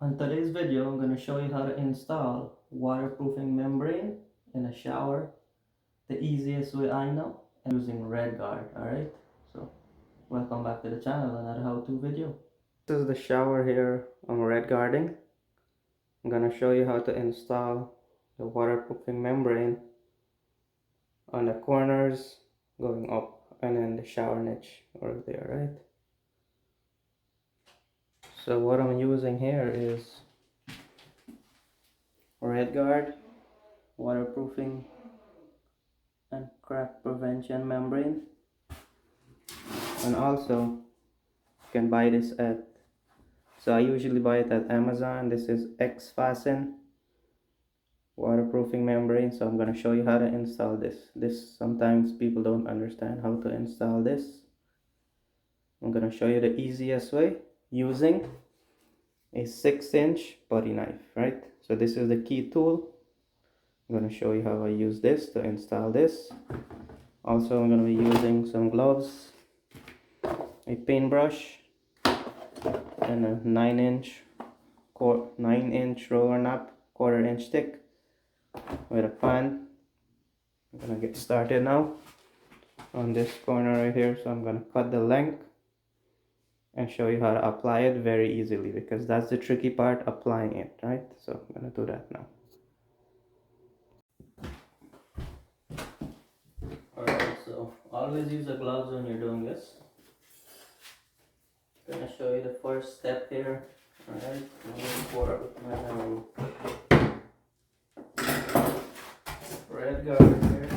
On today's video, I'm going to show you how to install waterproofing membrane in a shower the easiest way I know, and using RedGard. Alright, so welcome back to the channel, another how-to video. This is the shower here on RedGarding. I'm going to show you how to install the waterproofing membrane on the corners going up and then the shower niche over there, right? So what I'm using here is RedGard waterproofing and crack prevention membrane, and also you can buy this at, so I usually buy it at Amazon. This is XFasten waterproofing membrane. So I'm going to show you how to install this sometimes people don't understand how to install this. I'm going to show you the easiest way using a 6-inch putty knife, right? So this is the key tool. I'm going to show you how I use this to install this. Also, I'm going to be using some gloves, a paintbrush, and a 9-inch roller knob, 1/4 inch thick, with a pan. I'm going to get started now on this corner right here. So I'm going to cut the length and show you how to apply it very easily, because that's the tricky part, applying it, right? So I'm going to do that now. Alright, so always use the gloves when you're doing this. I'm going to show you the first step here. Alright, for my RedGard here.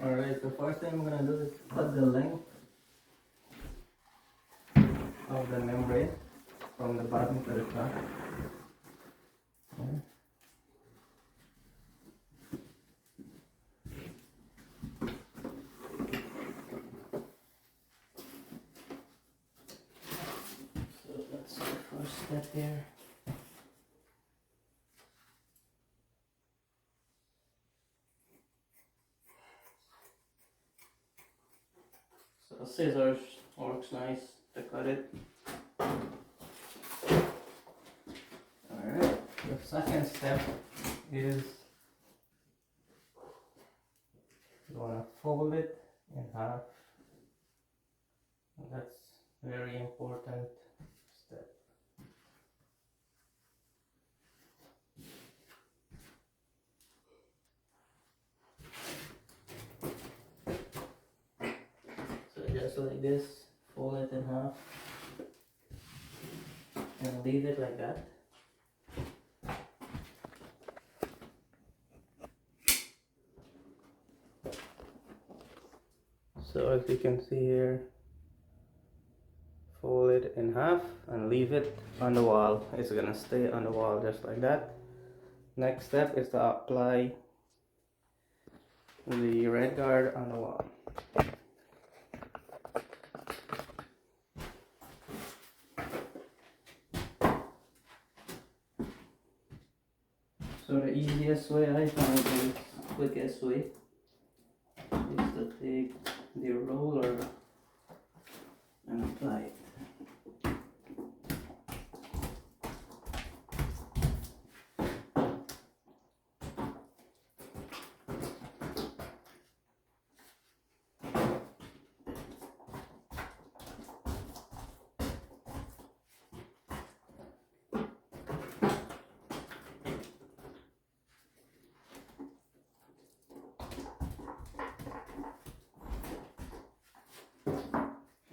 Alright, the first thing I'm gonna do is cut the length of the membrane from the bottom to the top. Okay. So that's the first step here. So scissors works nice to cut it. Alright, the second step is you want to fold it in half. And that's very important step. So just like this, fold it in half and leave it like that. So as you can see here, fold it in half and leave it on the wall. It's gonna stay on the wall just like that. Next step is to apply the RedGard on the wall. So the easiest way I found, the quickest way, is to take the roller and apply it.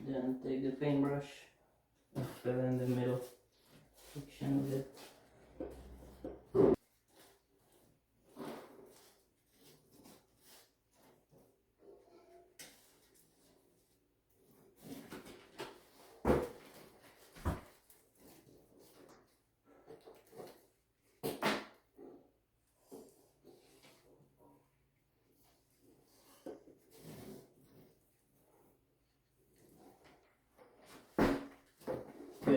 Then take the paintbrush and fill in the middle section of it.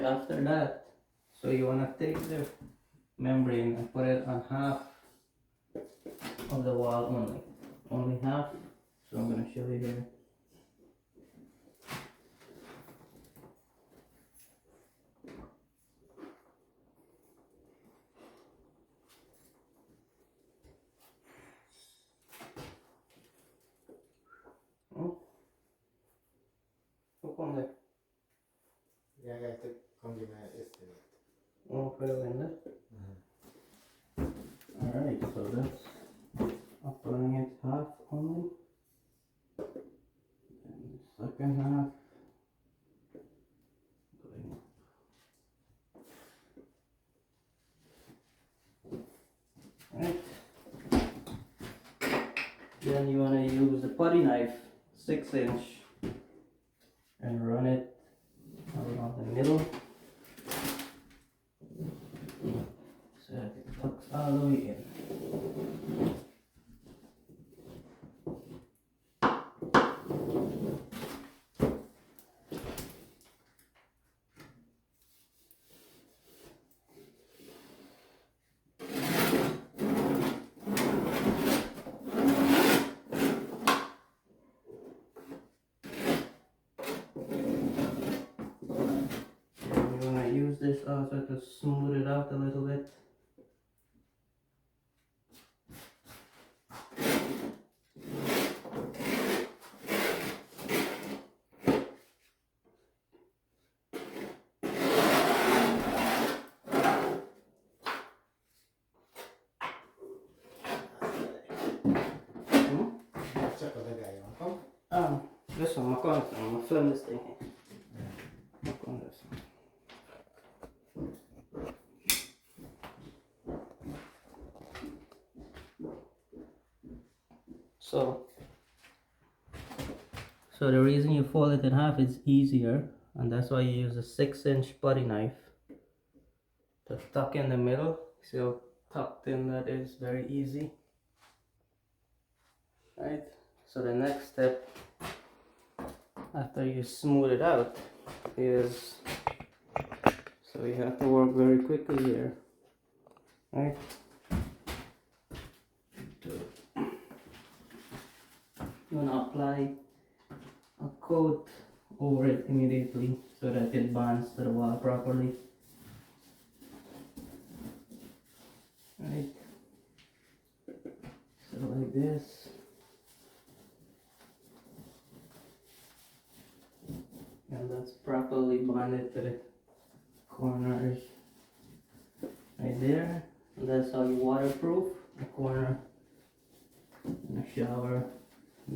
right after that, so you want to take the membrane and put it on half of the wall only half. So I'm going to show you here. Oh, look on there. Yeah, I have to come give me an estimate. Oh, put it in there. Alright, so that's applying it half only. And the second half going up. Right. Then you want to use the putty knife, 6-inch, and run it around the middle. So that it tucks all the way in. And you want to use this also to smooth it out a little bit. Check with the guy, you want to Oh, this one, I'm gonna film this thing here. Look on this one. So the reason you fold it in half is easier, and that's why you use a 6-inch putty knife to tuck in the middle. So tucked in, that is very easy. Right, so the next step after you smooth it out is, so you have to work very quickly here, right? You want to apply a coat over it immediately so that it bonds to the wall properly. Right, so like this. And that's properly bonded to the corners right there. And that's how you waterproof the corner in a shower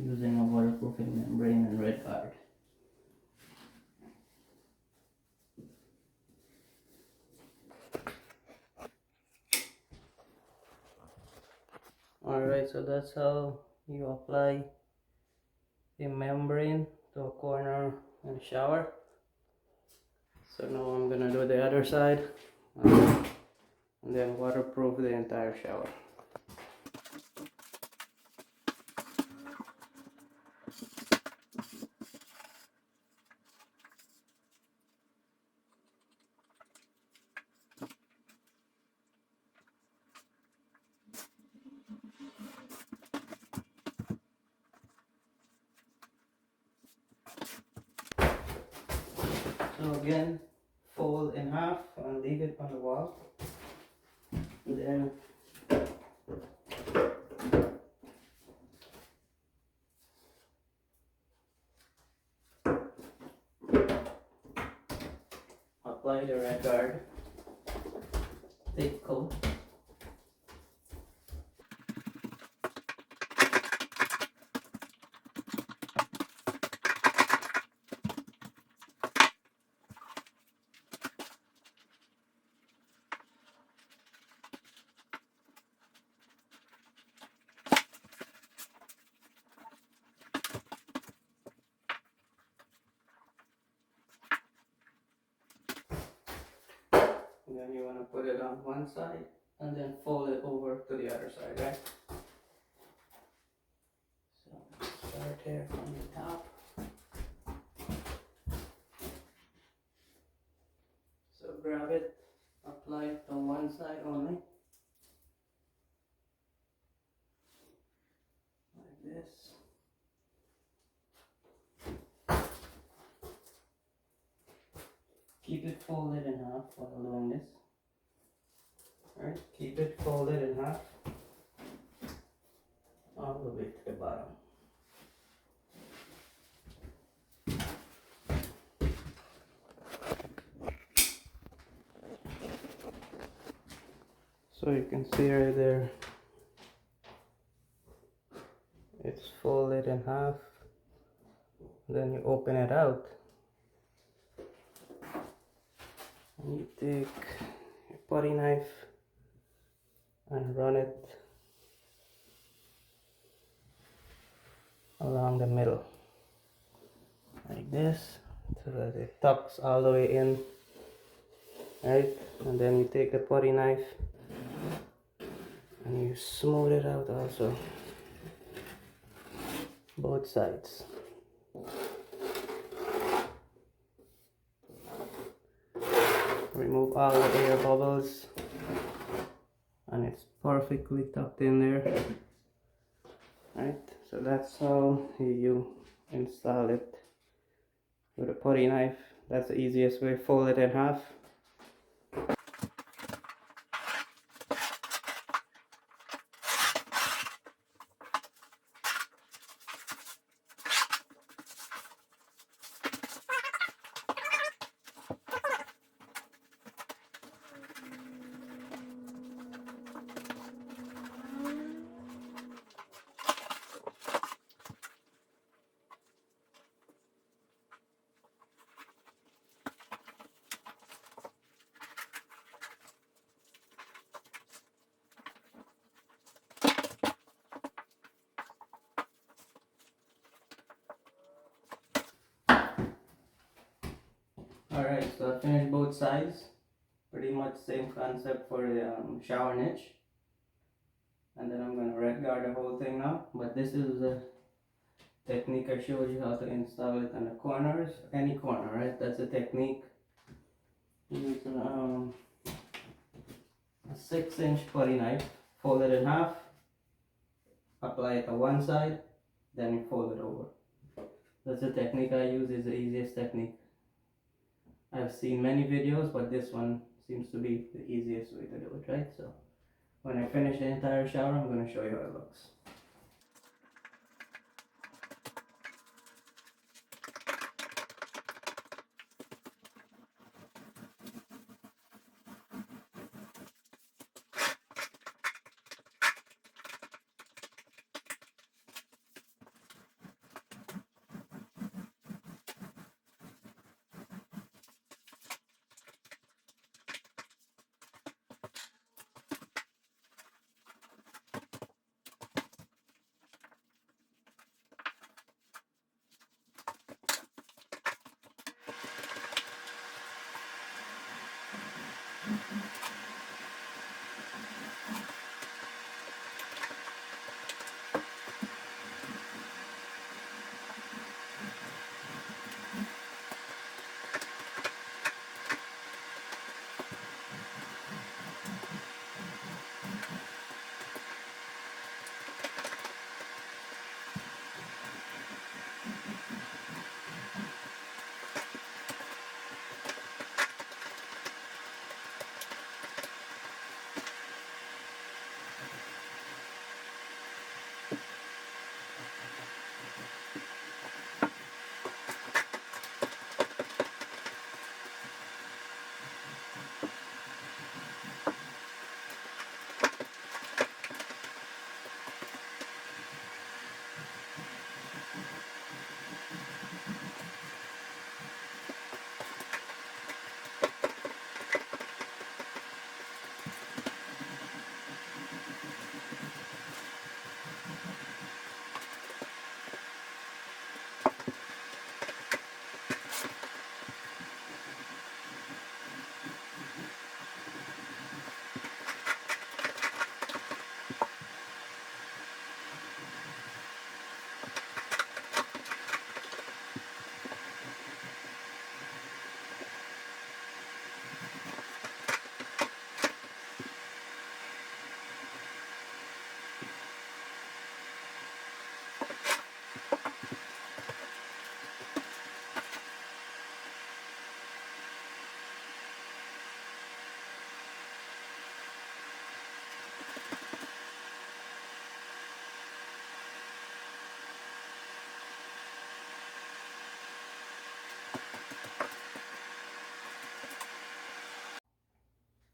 using a waterproofing membrane and RedGard. Alright, so that's how you apply the membrane to a corner in the shower. So now I'm gonna do the other side and then waterproof the entire shower. So again, fold in half and leave it on the wall. And then apply the RedGard thick coat. And then you want to put it on one side and then fold it over to the other side, right? So start here from the top. one side only, like this. Keep it folded in half while doing this. Alright, keep it folded in half all the way to the bottom. So you can see right there, it's folded in half. Then you open it out. And you take a putty knife and run it along the middle, like this, so that it tucks all the way in, right? And then you take the putty knife and you smooth it out also, both sides. Remove all the air bubbles, and it's perfectly tucked in there, right? So that's how you install it with a putty knife. That's the easiest way. Fold it in half. Alright, so I finished both sides. Pretty much same concept for the shower niche. And then I'm going to RedGard the whole thing now. But this is the technique I showed you how to install it on the corners. Any corner, right? That's the technique. Use a 6-inch putty knife. Fold it in half. Apply it to one side. Then you fold it over. That's the technique I use. Is the easiest technique. I've seen many videos, but this one seems to be the easiest way to do it, right? So when I finish the entire shower, I'm going to show you how it looks.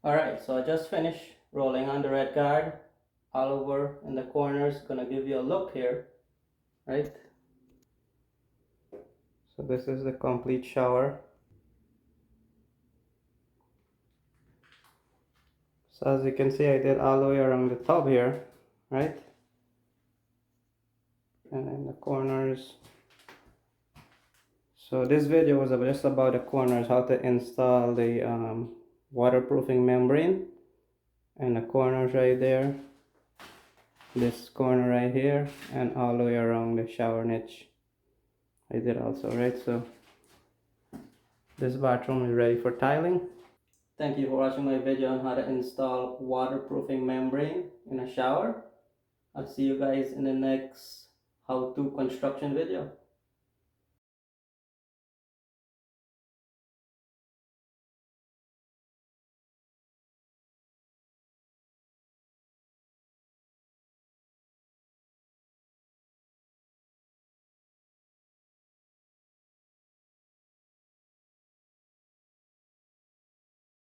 Alright, so I just finished rolling on the RedGard all over in the corners. Gonna give you a look here, right? So this is the complete shower. So as you can see, I did all the way around the tub here, right? And in the corners. So this video was just about the corners, how to install the waterproofing membrane. And the corners right there. This corner right here, and all the way around the shower niche. I did also, right? So this bathroom is ready for tiling. Thank you for watching my video on how to install waterproofing membrane in a shower. I'll see you guys in the next how-to construction video.